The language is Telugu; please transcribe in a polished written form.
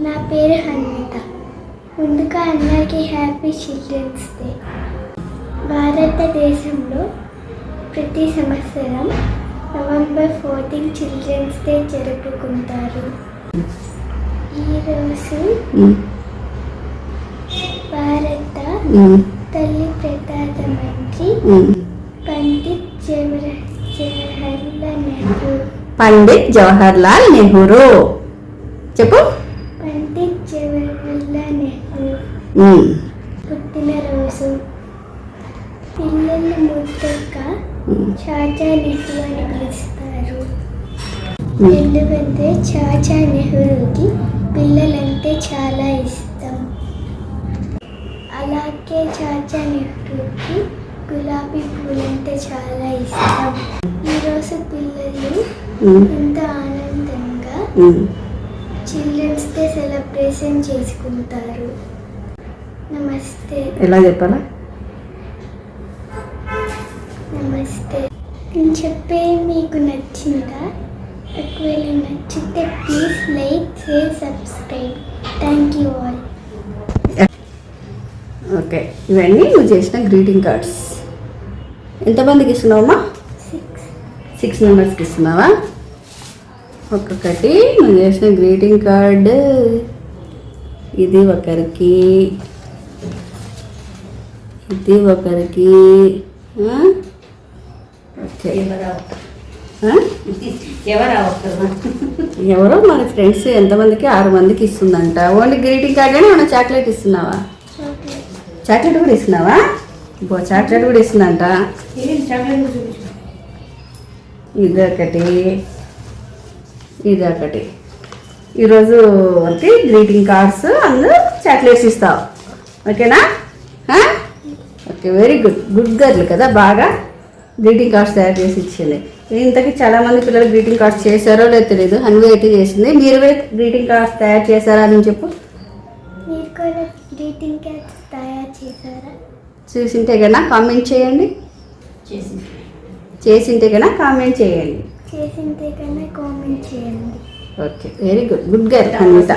నా పేరు హన్విత. ముందుగా అందరికీ హ్యాపీ చిల్డ్రన్స్ డే. భారతదేశంలో ప్రతి సంవత్సరం నవంబర్ 14 చిల్డ్రన్స్ డే జరుపుకుంటారు. ఈరోజు భారత తల్లి ప్రధానమంత్రి పండిత్ జవహర్లాల్ నెహ్రూ. చెప్పు. పండిత్ జవహర్లాల్ నెహ్రూ పుట్టినరోజు. పిల్లలు ముద్దగా చాచా నెహ్రూ అని పిలుస్తారు. ఎందుకంటే చాచా నెహ్రూకి పిల్లలంటే చాలా ఇష్టం. అలాగే చాచా నెహ్రూకి గులాబీ పూలంటే చాలా ఇష్టం. ఈరోజు పిల్లలు ఎంతో ఆనందంగా చిల్డ్రన్స్ డే సెలబ్రేషన్ చేసుకుంటారు. నమస్తే. ఎలా చెప్పాలా? నమస్తే. నేను చెప్పే మీకు నచ్చిందా? ఒకవేళ నచ్చితే please like, share, subscribe. Thank you all. Okay, ఇవన్నీ నువ్వు చేసిన గ్రీటింగ్ కార్డ్స్. ఎంతమందికి ఇస్తున్నావమ్మా? 6 మెంబర్స్కి ఇస్తున్నావా? ఒక్కొక్కటి నువ్వు చేసిన గ్రీటింగ్ కార్డు. ఇది ఒకరికి, ఇది ఒకరికి. ఓకే, ఎవరో మరి ఫ్రెండ్స్ ఎంతమందికి? 6 మందికి ఇస్తుందంట. ఓన్లీ గ్రీటింగ్ కార్డ్ అని ఏమన్నా చాక్లెట్ ఇస్తున్నావా? చాక్లెట్ కూడా ఇస్తున్నావా? చాక్లెట్ కూడా ఇస్తుందంట. ఇదొకటి, ఇదొకటి. ఈరోజు అంటే గ్రీటింగ్ కార్డ్స్ అందులో చాక్లెట్స్ ఇస్తావు. ఓకేనా? Okay, very good. Good girl కదా. బాగా గ్రీటింగ్ కార్డ్స్ తయారు చేసి ఇచ్చింది. ఇంతకీ చాలామంది పిల్లలు గ్రీటింగ్ కార్డ్స్ చేశారో లేదో తెలియదు. హన్వి అయితే చేసింది. మీరు గ్రీటింగ్ కార్డ్స్ తయారు చేశారా అని చెప్పు. మీరు కూడా గ్రీటింగ్ కార్డ్స్ తయారు చేశారా? చూసింటే కన్నా కామెంట్ చేయండి. చేసింటే కన్నా కామెంట్ చేయండి. చేసింటే కన్నా కామెంట్ చేయండి. Okay, very good. Good girl Hanvitha.